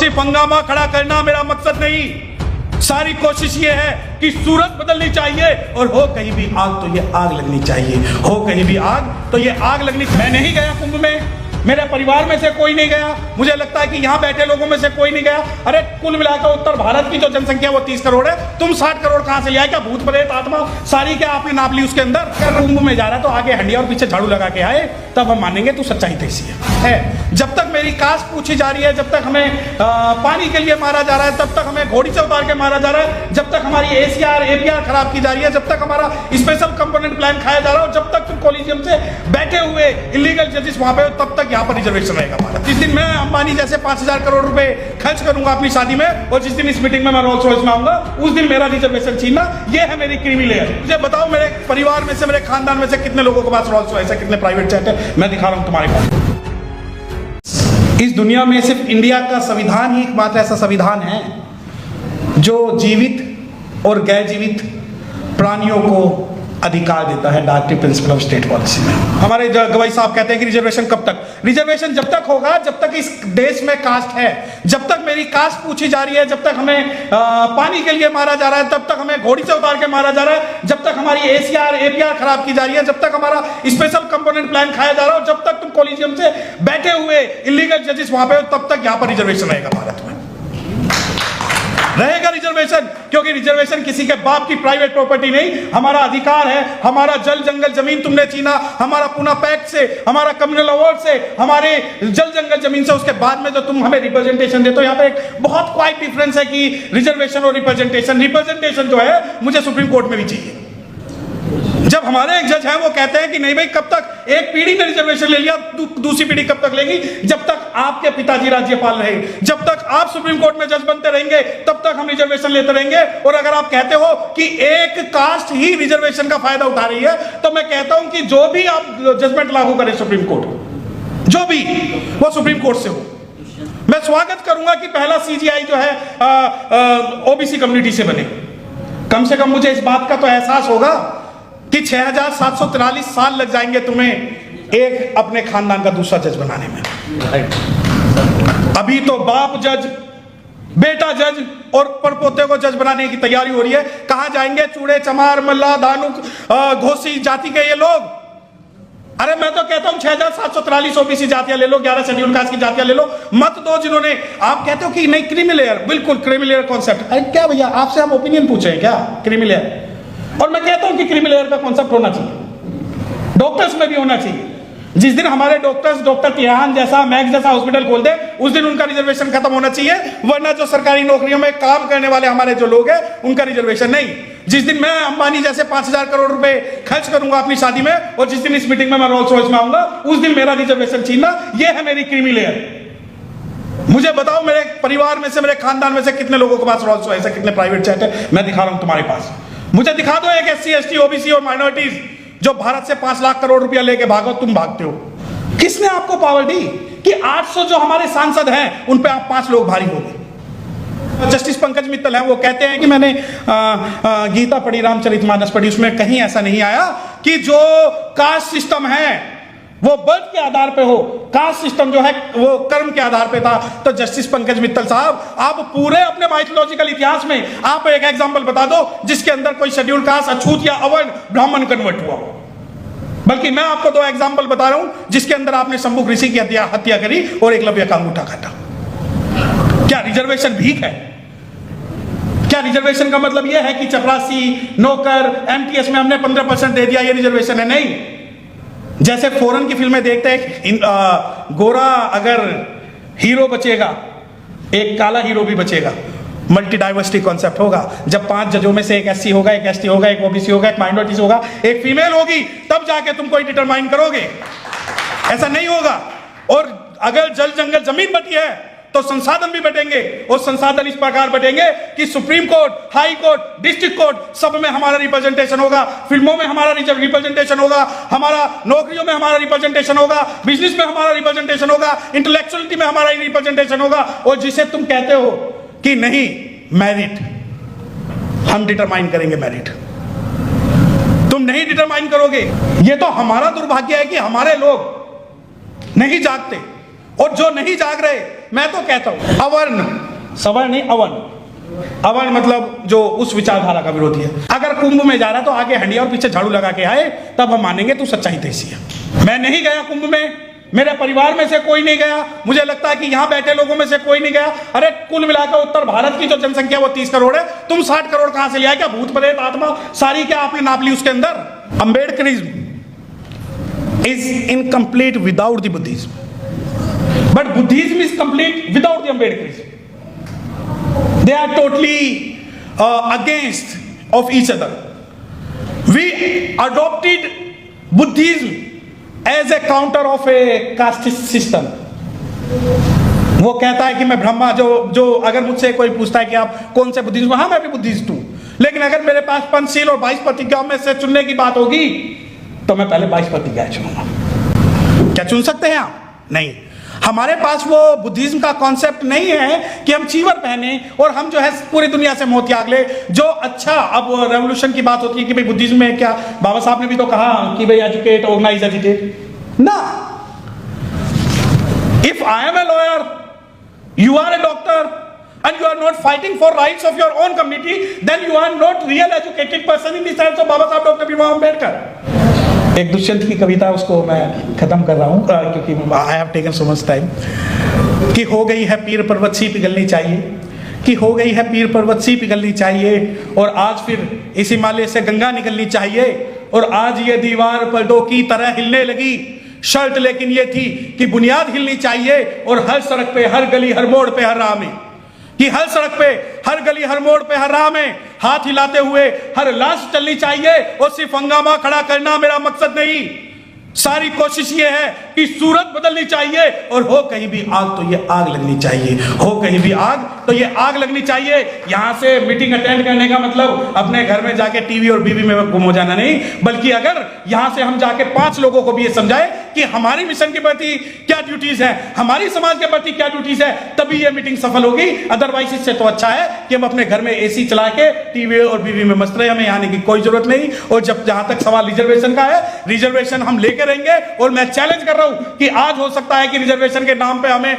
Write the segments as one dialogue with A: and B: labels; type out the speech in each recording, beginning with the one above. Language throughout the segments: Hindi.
A: सिर्फ हंगामा खड़ा करना मेरा मकसद नहीं, सारी कोशिश ये है कि सूरत बदलनी चाहिए और हो कहीं भी आग तो ये आग लगनी चाहिए, हो कहीं भी आग तो ये आग लगनी। मैं नहीं गया कुंभ में, मेरे परिवार में से कोई नहीं गया, मुझे लगता है कि यहाँ बैठे लोगों में से कोई नहीं गया। अरे कुल मिलाकर उत्तर भारत की जो जनसंख्या वो 30 करोड़ है, तुम 60 करोड़ कहाँ से ले आए? क्या भूत प्रेत आत्मा सारी क्या आपने नाप ली उसके अंदर? क्या कुंभ में जा रहा है तो आगे हंडिया और पीछे झाड़ू लगा के आए, तब हम मानेंगे तू सच्चाई कैसी है। जब तक मेरी कास्ट पूछी जा रही है, जब तक हमें पानी के लिए मारा जा रहा है, तब तक हमें घोड़ी से उतार के मारा जा रहा है, जब तक हमारी ACR APR खराब की जा रही है, जब तक हमारा स्पेशल कंपोनेंट प्लान खाया जा रहा है, जब तक तुम कॉलेजियम से बैठे हुए इलीगल जजेस वहां पे, तब तक यहाँ पर रिजर्वेशन रहेगा हमारा। जिस दिन मैं अंबानी जैसे 5000 करोड़ रुपए खर्च करूंगा अपनी शादी में, और जिस दिन इस मीटिंग में मैं रोल्स रॉयस में आऊंगा, उस दिन मेरा रिजर्वेशन छीनना, ये है मेरी क्रीमी लेयर। मुझे बताओ मेरे परिवार में से, मेरे खानदान में से कितने लोगों के पास रोल्स रॉयस है, कितने प्राइवेट जेट है? मैं दिखा रहा हूं तुम्हारे पास। इस दुनिया में सिर्फ इंडिया का संविधान ही एकमात्र ऐसा संविधान है जो जीवित और गैर जीवित प्राणियों को अधिकार देता है, directive principle of state policy में। हमारे गवाही साहब कहते हैं कि रिजर्वेशन कब तक? रिजर्वेशन जब तक होगा जब तक इस देश में कास्ट है, जब तक मेरी कास्ट पूछी जा रही है, जब तक हमें पानी के लिए मारा जा रहा है, तब तक हमें घोड़ी से उतार के मारा जा रहा है, जब तक हमारी ACR APR खराब की जा रही है, जब तक हमारा स्पेशल कंपोनेंट प्लान खाया जा रहा है, जब तक तुम कॉलेजियम से बैठे हुए इलीगल जजेस वहां पे हो, तब तक यहाँ पर रिजर्वेशन रहेगा। भारत में रहेगा रिजर्वेशन, क्योंकि रिजर्वेशन किसी के बाप की प्राइवेट प्रॉपर्टी नहीं, हमारा अधिकार है। हमारा जल जंगल जमीन तुमने छीना, हमारा पुना पैक्ट से, हमारा कम्युनल अवार्ड से, हमारे जल जंगल जमीन से, उसके बाद में जो तुम हमें रिप्रेजेंटेशन देते हो, यहाँ पे एक बहुत क्वाइट डिफरेंस है कि रिजर्वेशन और रिप्रेजेंटेशन। रिप्रेजेंटेशन जो है मुझे सुप्रीम कोर्ट में भी चाहिए। जब हमारे एक जज हैं वो कहते हैं कि नहीं भाई, कब तक एक पीढ़ी ने रिजर्वेशन ले लिया, दूसरी पीढ़ी कब तक लेगी? जब तक आपके पिताजी राज्यपाल रहे, जब तक आप सुप्रीम कोर्ट में जज बनते रहेंगे, तब तक हम रिजर्वेशन लेते रहेंगे। और अगर आप कहते हो कि एक कास्ट ही रिजर्वेशन का फायदा उठा रही है, तो मैं कहता हूं कि जो भी आप जजमेंट लागू करें सुप्रीम कोर्ट, जो भी, वो सुप्रीम कोर्ट से हो। मैं स्वागत करूंगा कि पहला CGI जो है OBC कम्युनिटी से बने। कम से कम मुझे इस बात का तो एहसास होगा कि 6743 साल लग जाएंगे तुम्हें एक अपने खानदान का दूसरा जज बनाने में। अभी तो बाप जज, बेटा जज और परपोते को जज बनाने की तैयारी हो रही है। कहां जाएंगे चूड़े चमार मल्ला धानुक घोसी जाति के ये लोग? अरे मैं तो कहता हूं 6743 OBC जातियां ले लो, 11 शेड्यूल कास्ट की जातियां ले लो, मत दो जिन्होंने। आप कहते हो कि नहीं क्रीमी लेयर, बिल्कुल क्रीमी लेयर कॉन्सेप्ट। अरे क्या भैया, आपसे हम ओपिनियन पूछे हैं क्या क्रीमी लेयर? और मैं कहता हूं कि क्रीमी लेयर का कॉन्सेप्ट होना चाहिए, डॉक्टर्स में भी होना चाहिए। जिस दिन हमारे डॉक्टर्स डॉक्टर तिहान जैसा, मैक्स जैसा हॉस्पिटल खोल दे, उस दिन उनका रिजर्वेशन खत्म होना चाहिए। वरना जो सरकारी नौकरियों में काम करने वाले हमारे जो लोग हैं, उनका रिजर्वेशन नहीं। जिस दिन मैं अंबानी जैसे 5000 करोड़ रुपए खर्च करूंगा अपनी शादी में, और जिस दिन इस मीटिंग में मैं रोल्स रॉयस में आऊंगा, उस दिन मेरा रिजर्वेशन छीनना, यह है मेरी क्रीमी लेयर। मुझे बताओ मेरे परिवार में से, मेरे खानदान में से कितने लोगों के पास रोल्स रॉयस है, कितने प्राइवेट जेट है? मैं दिखा रहा हूं तुम्हारे पास। मुझे दिखा दो एक SC ST OBC और माइनॉरिटीज जो भारत से 5 लाख करोड़ रुपया लेके भागो। तुम भागते हो, किसने आपको पावर दी कि 800 जो हमारे सांसद हैं उन पे आप 5 लोग भारी हो गए? जस्टिस पंकज मित्तल हैं, वो कहते हैं कि मैंने गीता पढ़ी, रामचरितमानस पढ़ी, उसमें कहीं ऐसा नहीं आया कि जो कास्ट सिस्टम है वो बर्थ के आधार पे हो, कास्ट सिस्टम जो है वो कर्म के आधार पे था। तो जस्टिस पंकज मित्तल साहब, आप पूरे अपने माइथोलॉजिकल इतिहास में आप एक एग्जांपल बता दो जिसके अंदर कोई शेड्यूल कास्ट, अछूत या अवर्ण ब्राह्मण कन्वर्ट हुआ। बल्कि मैं आपको 2 एग्जांपल बता रहा हूं जिसके अंदर आपने शंभुक ऋषि की हत्या करी और एकलव्य का अंगूठा काटा। क्या रिजर्वेशन भीख है? क्या रिजर्वेशन का मतलब यह है कि चपरासी, नौकर, MTS में हमने 15% दे दिया, ये रिजर्वेशन है? नहीं। जैसे फॉरेन की फिल्में देखते हैं, गोरा अगर हीरो बचेगा, एक काला हीरो भी बचेगा, मल्टी डाइवर्सिटी कॉन्सेप्ट होगा। जब 5 जजों में से एक SC होगा, एक ST होगा, एक OBC होगा, एक माइनॉरिटीज होगा, एक फीमेल होगी, तब जाके तुम कोई डिटरमाइन करोगे। ऐसा नहीं होगा। और अगर जल जंगल जमीन बटी है तो संसाधन भी बटेंगे, और संसाधन इस प्रकार बटेंगे कि supreme court, high court, district court, सब में हमारा रिप्रेजेंटेशन होगा, फिल्मों में हमारा रिप्रेजेंटेशन होगा, हमारा नौकरियों में हमारा रिप्रेजेंटेशन होगा, बिजनेस में हमारा रिप्रेजेंटेशन होगा, इंटेलेक्चुअलिटी में हमारा रिप्रेजेंटेशन होगा। और जिसे तुम कहते हो कि नहीं मेरिट, हम डिटरमाइन करेंगे मेरिट, तुम नहीं डिटरमाइन करोगे। ये तो हमारा दुर्भाग्य है कि हमारे लोग नहीं जागते, और जो नहीं जाग रहे मैं तो कहता हूं अवर्ण, सवर्ण नहीं अवर्ण, अवर्ण मतलब जो उस विचारधारा का विरोधी है। अगर कुंभ में जा रहा है तो आगे हंडिया और पीछे झाड़ू लगा के आए, तब हम मानेंगे तू सच्चाई तेजी है। मैं नहीं गया कुंभ में, मेरे परिवार में से कोई नहीं गया, मुझे लगता है कि यहां बैठे लोगों में से कोई नहीं गया। अरे कुल मिलाकर उत्तर भारत की जो जनसंख्या वो 30 करोड़ है, तुम 60 करोड़ कहां से लिया? क्या भूत प्रेत आत्मा सारी क्या आपने नाप ली उसके अंदर? अंबेडकरिज्म is incomplete without the Buddhism, but Buddhism is complete without the Ambedkarism. They are totally against of each other. We adopted Buddhism as a counter of a caste system. वो कहता है कि मैं ब्रह्मा, जो अगर मुझसे कोई पूछता है कि आप कौन से बुद्धिस्ट, हाँ मैं भी बुद्धिस्ट हूं, लेकिन अगर मेरे पास पंचशील और 22 प्रतिज्ञाओं में से चुनने की बात होगी तो मैं पहले 22 प्रतिज्ञाएं चुनूंगा। क्या चुन सकते हैं आप? नहीं। हमारे पास वो बुद्धिज्म का कॉन्सेप्ट नहीं है कि हम चीवर पहने और हम जो है पूरी दुनिया से मोह त्याग ले। जो अच्छा, अब रेवोल्यूशन की बात होती है कि भाई बुद्धिज्म में क्या, बाबा साहब ने भी तो कहा कि भाई एजुकेट, ऑर्गेनाइज, एजुकेट ना। If I am a lawyer, you are a doctor, and you are not fighting for rights of your own community, then you are not real educated person in the sense of बाबा साहब डॉक्टर भीमराव अम्बेडकर। एक दुष्यंत की कविता, उसको मैं खत्म कर रहा हूं क्योंकि I have taken so much time. कि हो गई है पीर पर्वत सी पिघलनी चाहिए, कि हो गई है पीर पर्वत सी पिघलनी चाहिए, और आज फिर इस हिमालय से गंगा निकलनी चाहिए, और आज ये दीवार पर्दों की तरह हिलने लगी। शर्त लेकिन ये थी कि बुनियाद हिलनी चाहिए, और हर सड़क पे, हर गली, हर मोड़ पे, हर राह में, कि हर सड़क पे, हर गली, हर मोड़ पे, हर राह में हाथ हिलाते हुए हर लाश चलनी चाहिए। और सिर्फ हंगामा खड़ा करना मेरा मकसद नहीं, सारी कोशिश ये है कि सूरत बदलनी चाहिए, और हो कहीं भी आग तो ये आग लगनी चाहिए, हो कहीं भी आग तो ये आग लगनी चाहिए। यहां से मीटिंग अटेंड करने का मतलब अपने घर में जाके टीवी और बीवी में गुम हो जाना नहीं, बल्कि अगर यहां से हम जाके 5 लोगों को भी ये समझाए कि हमारी मिशन के प्रति क्या ड्यूटीज है, हमारी समाज के प्रति क्या ड्यूटीज है, तभी ये मीटिंग सफल होगी। अदरवाइज इससे तो अच्छा है कि हम अपने घर में एसी चला के टीवी और बीवी में मस्त रहे, हमें आने की कोई जरूरत नहीं। और जब जहां तक सवाल रिजर्वेशन का है, रिजर्वेशन हम लेके रहेंगे, और मैं चैलेंज कर रहा हूं कि आज हो सकता है कि रिजर्वेशन के नाम पे हमें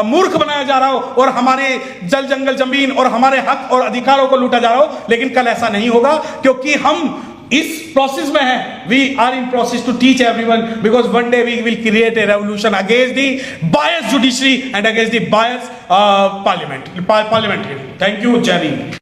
A: मूर्ख बनाया जा रहा हो, और हमारे जल जंगल जमीन और हमारे हक और अधिकारों को लूटा जा रहा हो, लेकिन कल ऐसा नहीं होगा, क्योंकि हम इस प्रोसेस में है। We are in process to teach everyone, because one day we will create a revolution against the bias judiciary and against the bias parliament. Thank you. जय हिंद।